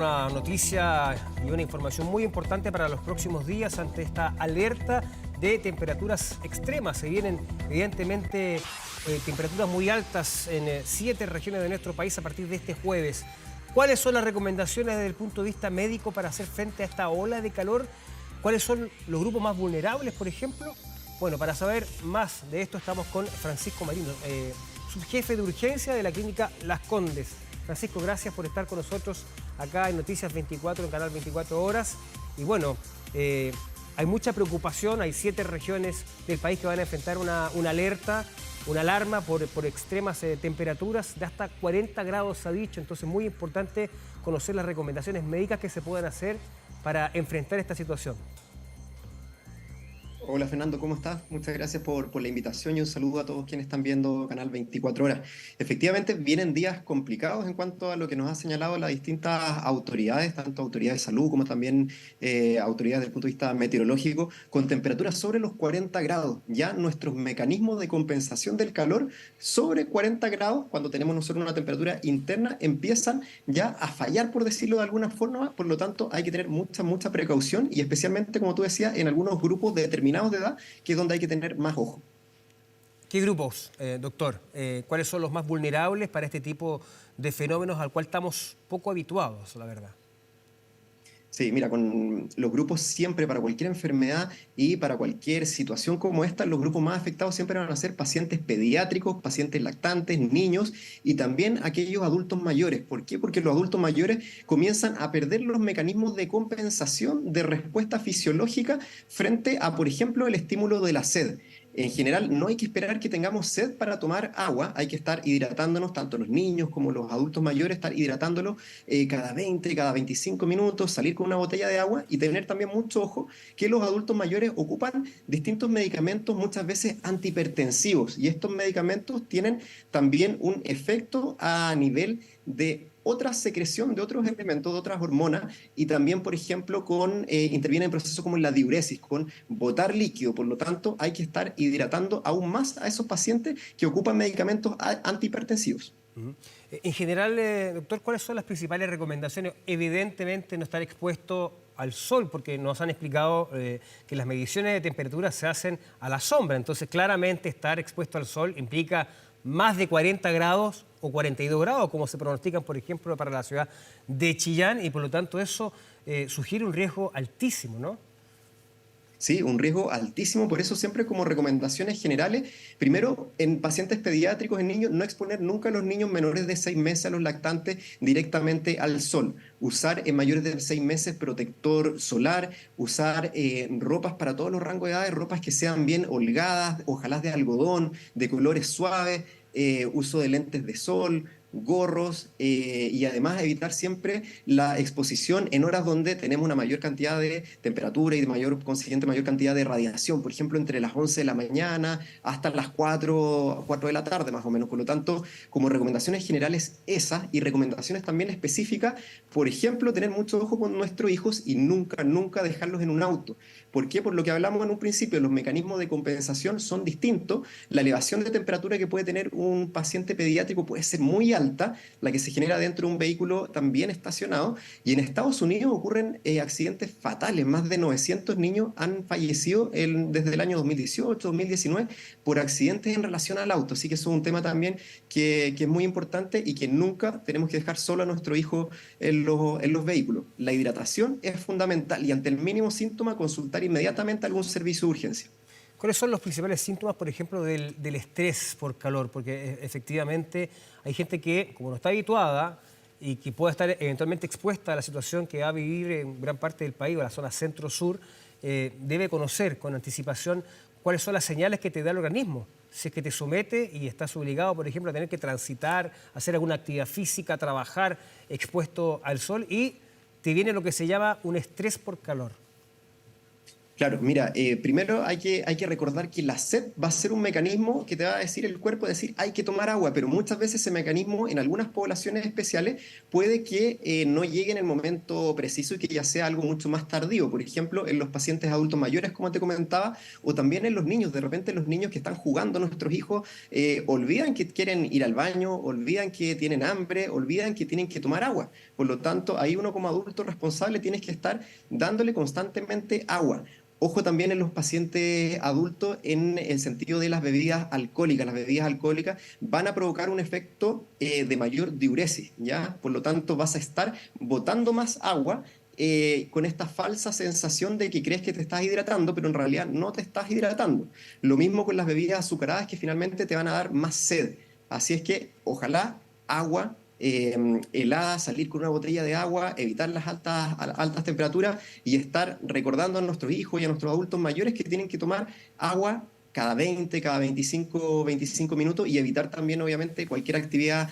Una noticia y una información muy importante para los próximos días ante esta alerta de temperaturas extremas. Se vienen evidentemente temperaturas muy altas en 7 regiones de nuestro país a partir de este jueves. ¿Cuáles son las recomendaciones desde el punto de vista médico para hacer frente a esta ola de calor? ¿Cuáles son los grupos más vulnerables, por ejemplo? Bueno, para saber más de esto estamos con Francisco Marino, subjefe de urgencia de la clínica Las Condes. Francisco, gracias por estar con nosotros acá en Noticias 24, en Canal 24 Horas. Y bueno, hay mucha preocupación, hay 7 regiones del país que van a enfrentar una alerta, una alarma por extremas temperaturas, de hasta 40 grados se ha dicho. Entonces, muy importante conocer las recomendaciones médicas que se puedan hacer para enfrentar esta situación. Hola Fernando, ¿cómo estás? Muchas gracias por la invitación y un saludo a todos quienes están viendo Canal 24 Horas. Efectivamente, vienen días complicados en cuanto a lo que nos han señalado las distintas autoridades, tanto autoridades de salud como también autoridades desde el punto de vista meteorológico, con temperaturas sobre los 40 grados. Ya nuestros mecanismos de compensación del calor sobre 40 grados, cuando tenemos nosotros una temperatura interna, empiezan ya a fallar, por decirlo de alguna forma. Por lo tanto, hay que tener mucha precaución y especialmente, como tú decías, en algunos grupos determinados de edad, que es donde hay que tener más ojo. ¿Qué grupos, doctor? ¿Cuáles son los más vulnerables para este tipo de fenómenos al cual estamos poco habituados, la verdad? Sí, mira, con los grupos siempre, para cualquier enfermedad y para cualquier situación como esta, los grupos más afectados siempre van a ser pacientes pediátricos, pacientes lactantes, niños y también aquellos adultos mayores. ¿Por qué? Porque los adultos mayores comienzan a perder los mecanismos de compensación de respuesta fisiológica frente a, por ejemplo, el estímulo de la sed. En general, no hay que esperar que tengamos sed para tomar agua, hay que estar hidratándonos, tanto los niños como los adultos mayores, estar hidratándolos cada 20, cada 25 minutos, salir con una botella de agua y tener también mucho ojo que los adultos mayores ocupan distintos medicamentos, muchas veces antihipertensivos, y estos medicamentos tienen también un efecto a nivel de otra secreción de otros elementos, de otras hormonas, y también, por ejemplo, interviene en procesos como la diuresis, con botar líquido. Por lo tanto, hay que estar hidratando aún más a esos pacientes que ocupan medicamentos antihipertensivos. En general, doctor, ¿cuáles son las principales recomendaciones? Evidentemente no estar expuesto al sol, porque nos han explicado que las mediciones de temperatura se hacen a la sombra. Entonces, claramente estar expuesto al sol implica más de 40 grados o 42 grados, como se pronostican, por ejemplo, para la ciudad de Chillán, y por lo tanto eso sugiere un riesgo altísimo, ¿no? Sí, un riesgo altísimo, por eso siempre como recomendaciones generales, primero en pacientes pediátricos, en niños, no exponer nunca a los niños menores de 6 meses, a los lactantes, directamente al sol. Usar en mayores de 6 meses protector solar, usar ropas para todos los rangos de edades, ropas que sean bien holgadas, ojalá de algodón, de colores suaves, uso de lentes de sol, gorros, y además evitar siempre la exposición en horas donde tenemos una mayor cantidad de temperatura y de consiguiente mayor cantidad de radiación, por ejemplo, entre las 11 de la mañana hasta las 4 de la tarde más o menos. Por lo tanto, como recomendaciones generales esas, y recomendaciones también específicas, por ejemplo, tener mucho ojo con nuestros hijos y nunca dejarlos en un auto. ¿Por qué? Por lo que hablamos en un principio, los mecanismos de compensación son distintos. La elevación de temperatura que puede tener un paciente pediátrico puede ser muy alta, la que se genera dentro de un vehículo también estacionado, y en Estados Unidos ocurren accidentes fatales. Más de 900 niños han fallecido desde el año 2018, 2019 por accidentes en relación al auto. Así que eso es un tema también que es muy importante y que nunca tenemos que dejar solo a nuestro hijo en los vehículos. La hidratación es fundamental y ante el mínimo síntoma consultar inmediatamente a algún servicio de urgencia. ¿Cuáles son los principales síntomas, por ejemplo, del estrés por calor? Porque efectivamente hay gente que, como no está habituada y que puede estar eventualmente expuesta a la situación que va a vivir en gran parte del país o la zona centro-sur, debe conocer con anticipación cuáles son las señales que te da el organismo. Si es que te somete y estás obligado, por ejemplo, a tener que transitar, hacer alguna actividad física, trabajar expuesto al sol, y te viene lo que se llama un estrés por calor. Claro, mira, primero hay que recordar que la sed va a ser un mecanismo que te va a decir el cuerpo, decir hay que tomar agua, pero muchas veces ese mecanismo en algunas poblaciones especiales puede que no llegue en el momento preciso y que ya sea algo mucho más tardío. Por ejemplo, en los pacientes adultos mayores, como te comentaba, o también en los niños. De repente los niños que están jugando, nuestros hijos, olvidan que quieren ir al baño, olvidan que tienen hambre, olvidan que tienen que tomar agua. Por lo tanto, ahí uno como adulto responsable tienes que estar dándole constantemente agua. Ojo también en los pacientes adultos en el sentido de las bebidas alcohólicas. Las bebidas alcohólicas van a provocar un efecto de mayor diuresis, ¿ya? Por lo tanto, vas a estar botando más agua con esta falsa sensación de que crees que te estás hidratando, pero en realidad no te estás hidratando. Lo mismo con las bebidas azucaradas que finalmente te van a dar más sed. Así es que ojalá agua helada, salir con una botella de agua, evitar las altas temperaturas y estar recordando a nuestros hijos y a nuestros adultos mayores que tienen que tomar agua cada 20, cada 25 minutos y evitar también, obviamente, cualquier actividad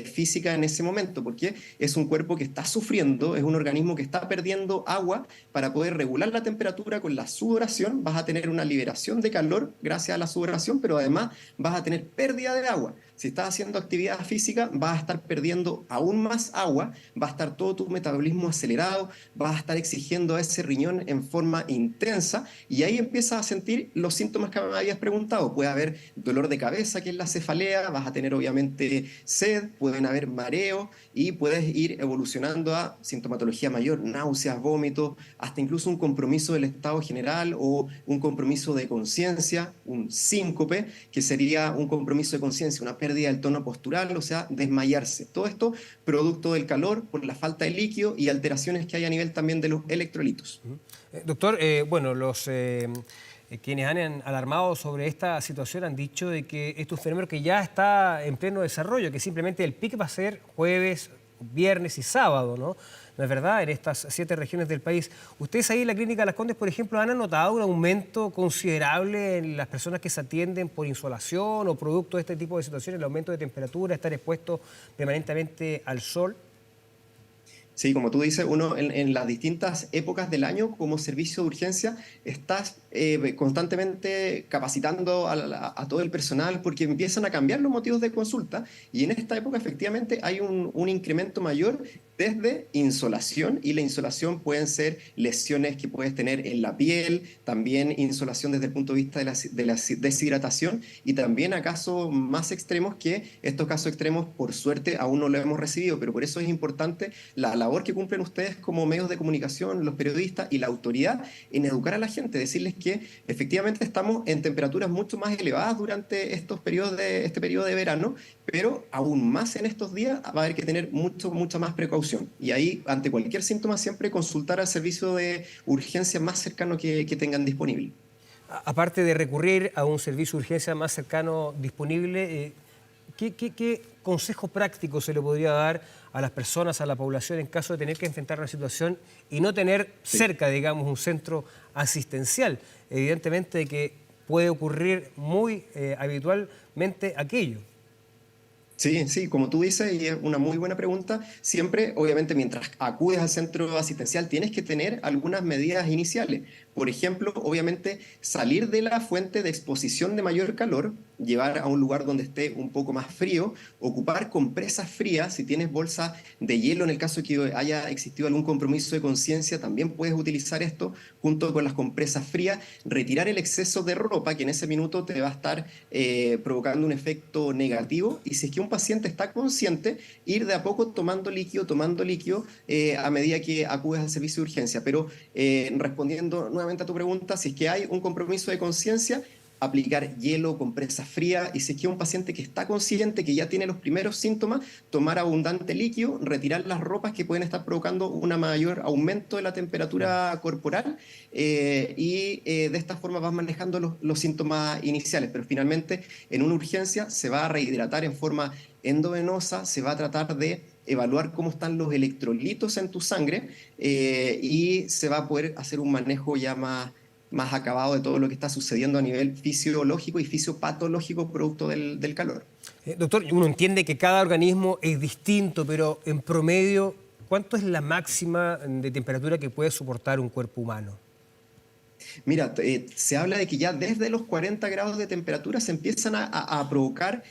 física en ese momento, porque es un cuerpo que está sufriendo, es un organismo que está perdiendo agua para poder regular la temperatura con la sudoración. Vas a tener una liberación de calor gracias a la sudoración, pero además vas a tener pérdida de agua. Si estás haciendo actividad física, vas a estar perdiendo aún más agua, va a estar todo tu metabolismo acelerado, vas a estar exigiendo a ese riñón en forma intensa y ahí empiezas a sentir los síntomas que me habías preguntado. Puede haber dolor de cabeza, que es la cefalea, vas a tener obviamente sed, pueden haber mareo y puedes ir evolucionando a sintomatología mayor, náuseas, vómitos, hasta incluso un compromiso del estado general o un compromiso de conciencia, un síncope, que sería un compromiso de conciencia, una pérdida del tono postural, o sea, desmayarse. Todo esto producto del calor, por la falta de líquido y alteraciones que hay a nivel también de los electrolitos. Doctor, bueno, quienes han alarmado sobre esta situación han dicho de que esto es un fenómeno que ya está en pleno desarrollo, que simplemente el pic va a ser jueves, viernes y sábado, ¿no? ¿No es verdad? En estas 7 regiones del país. ¿Ustedes ahí en la Clínica Las Condes, por ejemplo, han notado un aumento considerable en las personas que se atienden por insolación o producto de este tipo de situaciones, el aumento de temperatura, estar expuestos permanentemente al sol? Sí, como tú dices, uno en las distintas épocas del año como servicio de urgencia estás constantemente capacitando a todo el personal porque empiezan a cambiar los motivos de consulta y en esta época efectivamente hay un incremento mayor desde insolación y la insolación pueden ser lesiones que puedes tener en la piel, también insolación desde el punto de vista de la deshidratación y también a casos más extremos que estos casos extremos por suerte aún no lo hemos recibido, pero por eso es importante la labor que cumplen ustedes como medios de comunicación, los periodistas y la autoridad en educar a la gente, decirles que efectivamente estamos en temperaturas mucho más elevadas durante este periodo de verano, pero aún más en estos días va a haber que tener mucha más precaución. Y ahí, ante cualquier síntoma, siempre consultar al servicio de urgencia más cercano que tengan disponible. Aparte de recurrir a un servicio de urgencia más cercano disponible, ¿qué consejo práctico se le podría dar a las personas, a la población, en caso de tener que enfrentar una situación y no tener cerca, digamos, un centro asistencial? Evidentemente que puede ocurrir muy habitualmente aquello. Sí, como tú dices, y es una muy buena pregunta, siempre, obviamente, mientras acudes al centro asistencial, tienes que tener algunas medidas iniciales. Por ejemplo, obviamente, salir de la fuente de exposición de mayor calor, llevar a un lugar donde esté un poco más frío, ocupar compresas frías, si tienes bolsa de hielo, en el caso de que haya existido algún compromiso de conciencia, también puedes utilizar esto junto con las compresas frías, retirar el exceso de ropa que en ese minuto te va a estar provocando un efecto negativo y si es que un paciente está consciente, ir de a poco tomando líquido a medida que acudes al servicio de urgencia. Pero respondiendo nuevamente a tu pregunta, si es que hay un compromiso de conciencia, aplicar hielo, compresa fría, y si es que un paciente que está consciente, que ya tiene los primeros síntomas, tomar abundante líquido, retirar las ropas que pueden estar provocando un mayor aumento de la temperatura corporal de esta forma vas manejando los síntomas iniciales, pero finalmente en una urgencia se va a rehidratar en forma endovenosa, se va a tratar de evaluar cómo están los electrolitos en tu sangre y se va a poder hacer un manejo ya más acabado de todo lo que está sucediendo a nivel fisiológico y fisiopatológico producto del calor. Doctor, uno entiende que cada organismo es distinto, pero en promedio, ¿cuánto es la máxima de temperatura que puede soportar un cuerpo humano? Mira, se habla de que ya desde los 40 grados de temperatura se empiezan a provocar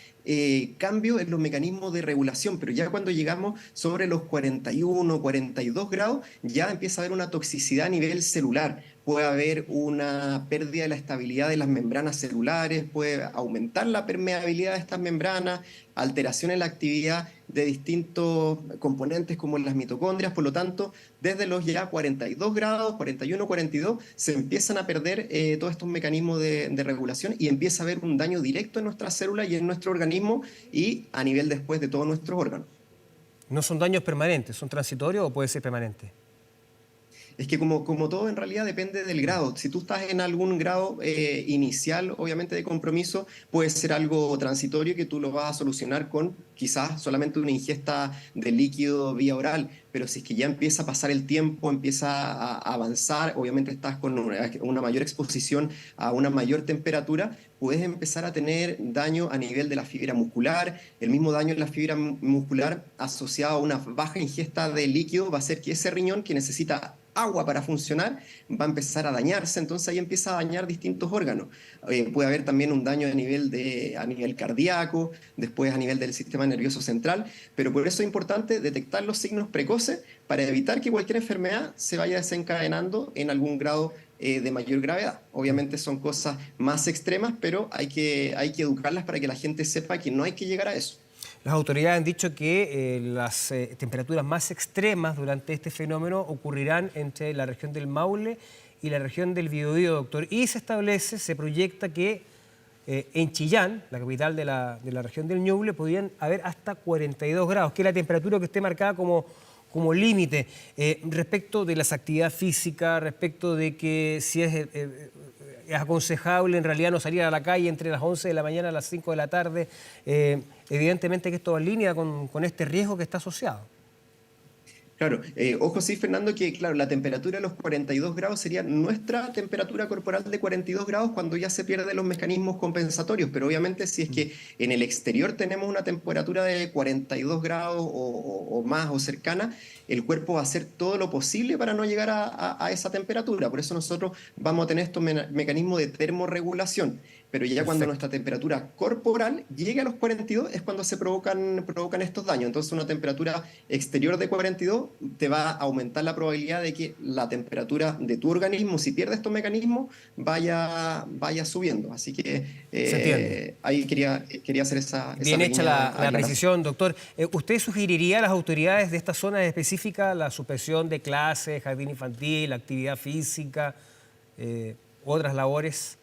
cambios en los mecanismos de regulación, pero ya cuando llegamos sobre los 41, 42 grados, ya empieza a haber una toxicidad a nivel celular. Puede haber una pérdida de la estabilidad de las membranas celulares, puede aumentar la permeabilidad de estas membranas, alteración en la actividad de distintos componentes como las mitocondrias. Por lo tanto, desde los ya 42 grados, 41, 42, se empiezan a perder todos estos mecanismos de regulación y empieza a haber un daño directo en nuestras células y en nuestro organismo y a nivel después de todos nuestros órganos. ¿No son daños permanentes? ¿Son transitorios o puede ser permanente? Es que como todo en realidad depende del grado. Si tú estás en algún grado inicial, obviamente de compromiso, puede ser algo transitorio que tú lo vas a solucionar con quizás solamente una ingesta de líquido vía oral. Pero si es que ya empieza a pasar el tiempo, empieza a avanzar, obviamente estás con una mayor exposición a una mayor temperatura, puedes empezar a tener daño a nivel de la fibra muscular. El mismo daño en la fibra muscular asociado a una baja ingesta de líquido va a hacer que ese riñón que necesita agua para funcionar va a empezar a dañarse, entonces ahí empieza a dañar distintos órganos. Puede haber también un daño a nivel cardíaco, después a nivel del sistema nervioso central, pero por eso es importante detectar los signos precoces para evitar que cualquier enfermedad se vaya desencadenando en algún grado de mayor gravedad. Obviamente son cosas más extremas, pero hay que educarlas para que la gente sepa que no hay que llegar a eso. Las autoridades han dicho que las temperaturas más extremas durante este fenómeno ocurrirán entre la región del Maule y la región del Biobío, doctor. Y se proyecta que en Chillán, la capital de la región del Ñuble, podrían haber hasta 42 grados, que es la temperatura que esté marcada como límite. Respecto de las actividades físicas, respecto de que si es aconsejable en realidad no salir a la calle entre las 11 de la mañana a las 5 de la tarde, evidentemente que esto va en línea con este riesgo que está asociado. Claro, ojo sí, Fernando, que claro, la temperatura de los 42 grados sería nuestra temperatura corporal de 42 grados cuando ya se pierden los mecanismos compensatorios, pero obviamente si es que en el exterior tenemos una temperatura de 42 grados o más o cercana, el cuerpo va a hacer todo lo posible para no llegar a esa temperatura. Por eso nosotros vamos a tener estos mecanismos de termorregulación. Pero ya cuando nuestra temperatura corporal llegue a los 42 es cuando se provocan estos daños. Entonces una temperatura exterior de 42 te va a aumentar la probabilidad de que la temperatura de tu organismo, si pierde estos mecanismos, vaya subiendo. Así que ahí quería hacer esa Bien hecha la precisión, doctor. ¿Usted sugeriría a las autoridades de estas zonas específicas la suspensión de clases, jardín infantil, actividad física, otras labores?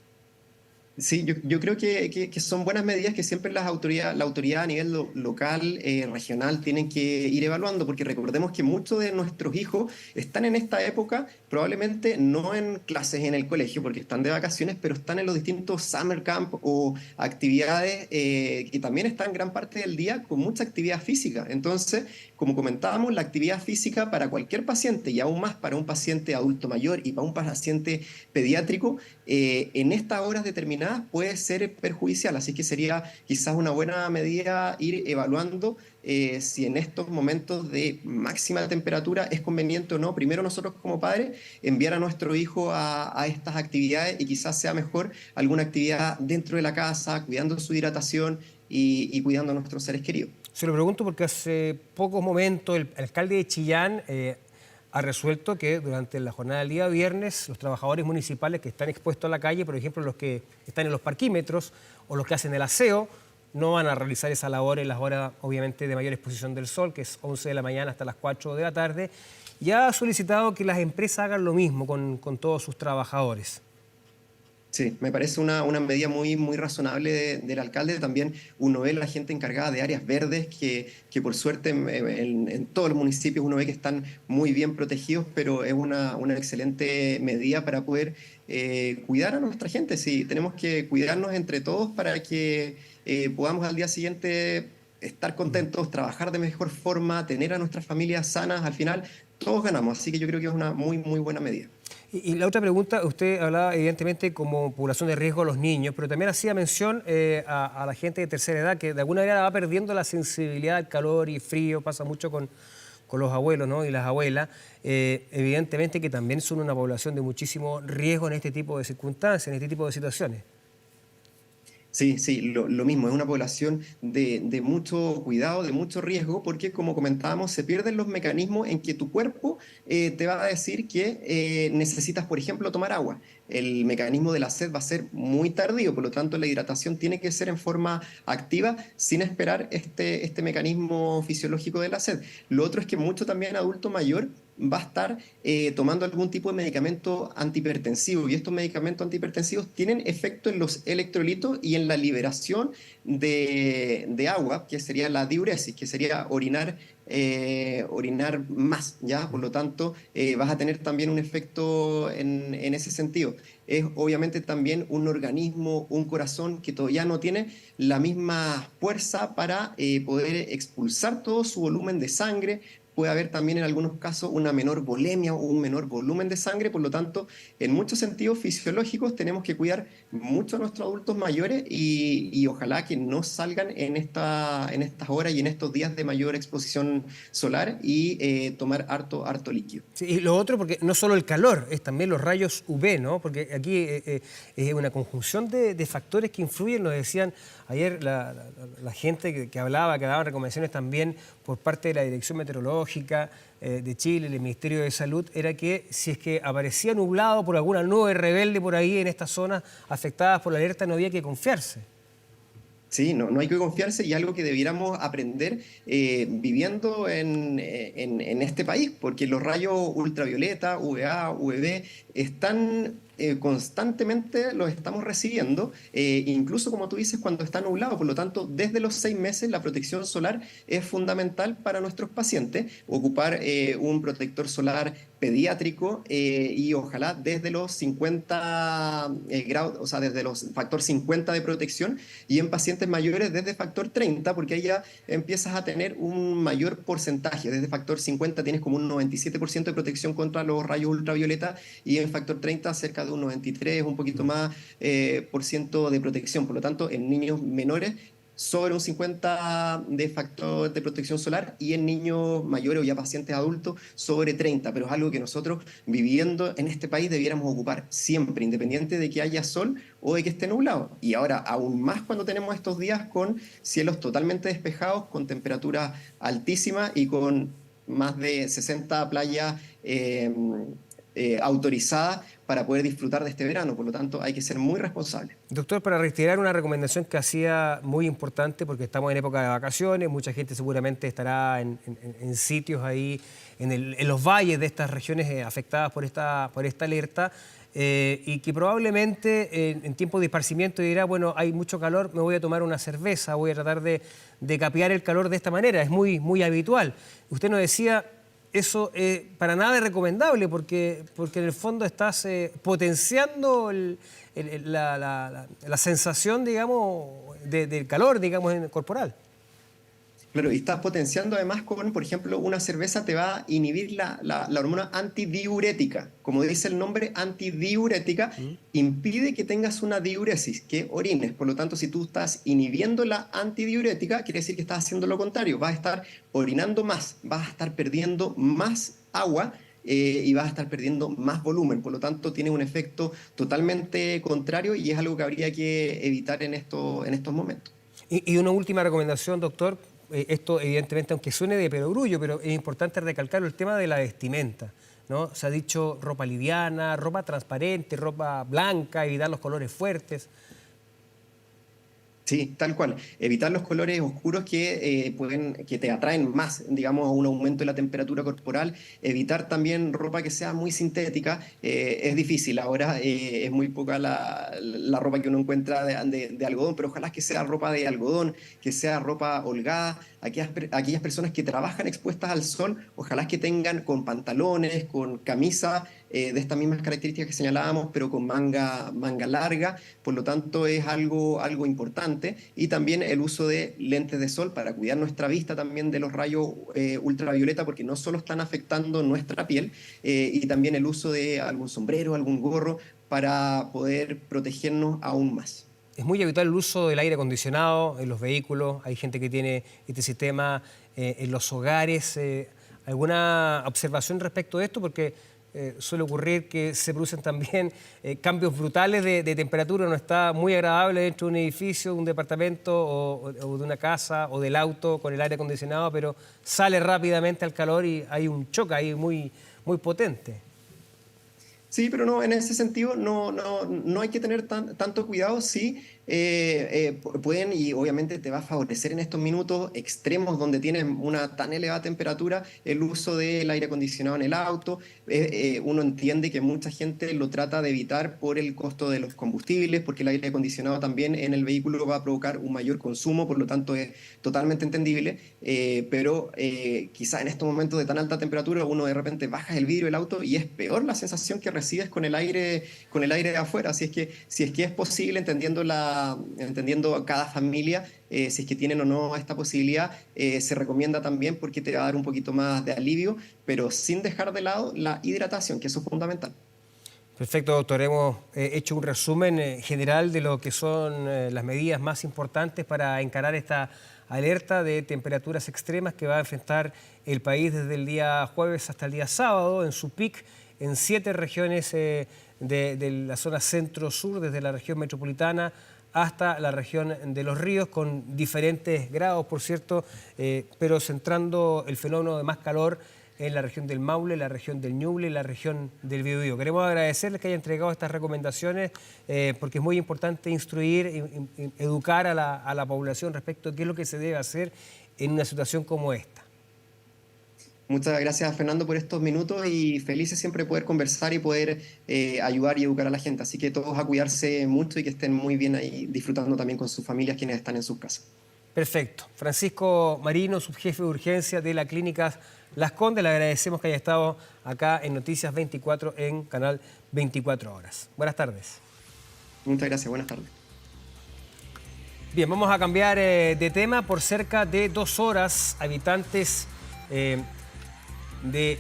Sí, yo creo que son buenas medidas que siempre la autoridad a nivel local, regional, tienen que ir evaluando, porque recordemos que muchos de nuestros hijos están en esta época, probablemente no en clases en el colegio, porque están de vacaciones, pero están en los distintos summer camp o actividades que también están gran parte del día con mucha actividad física. Entonces, como comentábamos, la actividad física para cualquier paciente, y aún más para un paciente adulto mayor y para un paciente pediátrico, en estas horas determinadas puede ser perjudicial, así que sería quizás una buena medida ir evaluando si en estos momentos de máxima temperatura es conveniente o no, primero nosotros como padres, enviar a nuestro hijo a estas actividades y quizás sea mejor alguna actividad dentro de la casa, cuidando su hidratación y cuidando a nuestros seres queridos. Se lo pregunto porque hace pocos momentos el alcalde de Chillán ha resuelto que durante la jornada del día viernes los trabajadores municipales que están expuestos a la calle, por ejemplo los que están en los parquímetros o los que hacen el aseo, no van a realizar esa labor en las horas obviamente de mayor exposición del sol, que es 11 de la mañana hasta las 4 de la tarde, y ha solicitado que las empresas hagan lo mismo con todos sus trabajadores. Sí, me parece una medida muy, muy razonable del alcalde. También uno ve a la gente encargada de áreas verdes que por suerte en todos los municipios uno ve que están muy bien protegidos, pero es una excelente medida para poder cuidar a nuestra gente. Sí, tenemos que cuidarnos entre todos para que podamos al día siguiente estar contentos, trabajar de mejor forma, tener a nuestras familias sanas. Al final todos ganamos, así que yo creo que es una muy, muy buena medida. Y la otra pregunta, usted hablaba evidentemente como población de riesgo a los niños, pero también hacía mención a la gente de tercera edad que de alguna manera va perdiendo la sensibilidad al calor y frío, pasa mucho con con los abuelos, ¿no? Y las abuelas, evidentemente que también son una población de muchísimo riesgo en este tipo de circunstancias, en este tipo de situaciones. Sí, sí, lo mismo, es una población de mucho cuidado, de mucho riesgo, porque como comentábamos, se pierden los mecanismos en que tu cuerpo te va a decir que necesitas, por ejemplo, tomar agua. El mecanismo de la sed va a ser muy tardío, por lo tanto la hidratación tiene que ser en forma activa sin esperar este mecanismo fisiológico de la sed. Lo otro es que mucho también adulto mayor va a estar tomando algún tipo de medicamento antihipertensivo y estos medicamentos antihipertensivos tienen efecto en los electrolitos y en la liberación de agua, que sería la diuresis, que sería orinar más, ¿ya? Por lo tanto, vas a tener también un efecto en ese sentido. Es obviamente también un organismo, un corazón que todavía no tiene la misma fuerza para poder expulsar todo su volumen de sangre. Puede haber también en algunos casos una menor volemia o un menor volumen de sangre, por lo tanto, en muchos sentidos fisiológicos tenemos que cuidar mucho a nuestros adultos mayores y ojalá que no salgan en estas horas y en estos días de mayor exposición solar y tomar harto líquido. Sí, y lo otro, porque no solo el calor, es también los rayos UV, ¿no? Porque aquí es una conjunción de factores que influyen. Nos decían ayer la gente que hablaba, que daba recomendaciones también por parte de la Dirección Meteorológica de Chile, el Ministerio de Salud, era que si es que aparecía nublado por alguna nube rebelde por ahí en estas zonas afectadas por la alerta, no había que confiarse. Sí, no hay que confiarse y algo que debiéramos aprender viviendo en este país, porque los rayos ultravioleta, UVA, UVB, están constantemente, los estamos recibiendo, incluso como tú dices, cuando está nublado. Por lo tanto, desde los 6 meses la protección solar es fundamental para nuestros pacientes. Ocupar un protector solar pediátrico y ojalá desde los 50 grados, o sea, desde los factor 50 de protección y en pacientes mayores desde factor 30, porque ahí ya empiezas a tener un mayor porcentaje. Desde factor 50 tienes como un 97% de protección contra los rayos ultravioleta y en factor 30 cerca de un 93, un poquito más por ciento de protección. Por lo tanto, en niños menores sobre un 50 de factor de protección solar y en niños mayores o ya pacientes adultos sobre 30, pero es algo que nosotros viviendo en este país debiéramos ocupar siempre, independiente de que haya sol o de que esté nublado. Y ahora aún más cuando tenemos estos días con cielos totalmente despejados, con temperaturas altísimas y con más de 60 playas autorizadas para poder disfrutar de este verano. Por lo tanto, hay que ser muy responsables. Doctor, para reiterar una recomendación que hacía muy importante, porque estamos en época de vacaciones, mucha gente seguramente estará en sitios ahí, en los valles de estas regiones afectadas por esta alerta, y que probablemente en tiempo de esparcimiento dirá, bueno, hay mucho calor, me voy a tomar una cerveza, voy a tratar de capear el calor de esta manera, es muy habitual. Usted nos decía, eso para nada es recomendable porque en el fondo estás potenciando la sensación, digamos, del calor, digamos, corporal. Claro, y estás potenciando además con, por ejemplo, una cerveza te va a inhibir la hormona antidiurética. Como dice el nombre, antidiurética, impide que tengas una diuresis, que orines. Por lo tanto, si tú estás inhibiendo la antidiurética, quiere decir que estás haciendo lo contrario. Vas a estar orinando más, vas a estar perdiendo más agua y vas a estar perdiendo más volumen. Por lo tanto, tiene un efecto totalmente contrario y es algo que habría que evitar en estos momentos. Y una última recomendación, doctor. Esto, evidentemente, aunque suene de perogrullo, pero es importante recalcar el tema de la vestimenta, ¿no? Se ha dicho ropa liviana, ropa transparente, ropa blanca, evitar los colores fuertes. Sí, tal cual. Evitar los colores oscuros que te atraen más, digamos, a un aumento de la temperatura corporal. Evitar también ropa que sea muy sintética. Es difícil. Ahora es muy poca la ropa que uno encuentra de algodón, pero ojalá que sea ropa de algodón, que sea ropa holgada. Aquellas personas que trabajan expuestas al sol, ojalá que tengan con pantalones, con camisa de estas mismas características que señalábamos, pero con manga larga. Por lo tanto, es algo importante. Y también el uso de lentes de sol para cuidar nuestra vista también de los rayos ultravioleta, porque no solo están afectando nuestra piel, y también el uso de algún sombrero, algún gorro, para poder protegernos aún más. Es muy habitual el uso del aire acondicionado en los vehículos. Hay gente que tiene este sistema en los hogares. ¿Alguna observación respecto de esto? Porque suele ocurrir que se producen también cambios brutales de temperatura. No está muy agradable dentro de un edificio, de un departamento o de una casa o del auto con el aire acondicionado, pero sale rápidamente al calor y hay un choque ahí muy, muy potente. Sí, pero no, en ese sentido no hay que tener tanto cuidado. Sí, pueden y obviamente te va a favorecer en estos minutos extremos donde tienes una tan elevada temperatura el uso del aire acondicionado en el auto. Uno entiende que mucha gente lo trata de evitar por el costo de los combustibles, porque el aire acondicionado también en el vehículo va a provocar un mayor consumo, por lo tanto es totalmente entendible. Pero quizá en estos momentos de tan alta temperatura uno de repente baja el vidrio del auto y es peor la sensación que recibes con el aire de afuera. Así es que, si es que es posible, entendiendo a cada familia, si es que tienen o no esta posibilidad, se recomienda también porque te va a dar un poquito más de alivio, pero sin dejar de lado la hidratación, que eso es fundamental. Perfecto, doctor. Hemos hecho un resumen general de lo que son las medidas más importantes para encarar esta alerta de temperaturas extremas que va a enfrentar el país desde el día jueves hasta el día sábado, en su pic en 7 regiones de la zona centro-sur, desde la región metropolitana hasta la región de Los Ríos, con diferentes grados, por cierto, pero centrando el fenómeno de más calor en la región del Maule, la región del Ñuble y la región del Biobío. Queremos agradecerles que hayan entregado estas recomendaciones porque es muy importante instruir, educar a la población respecto a qué es lo que se debe hacer en una situación como esta. Muchas gracias, Fernando, por estos minutos y felices siempre de poder conversar y poder ayudar y educar a la gente. Así que todos a cuidarse mucho y que estén muy bien ahí disfrutando también con sus familias quienes están en sus casas. Perfecto. Francisco Marino, subjefe de urgencia de la Clínica Las Condes, le agradecemos que haya estado acá en Noticias 24 en Canal 24 Horas. Buenas tardes. Muchas gracias, buenas tardes. Bien, vamos a cambiar de tema. Por cerca de 2 horas, habitantes de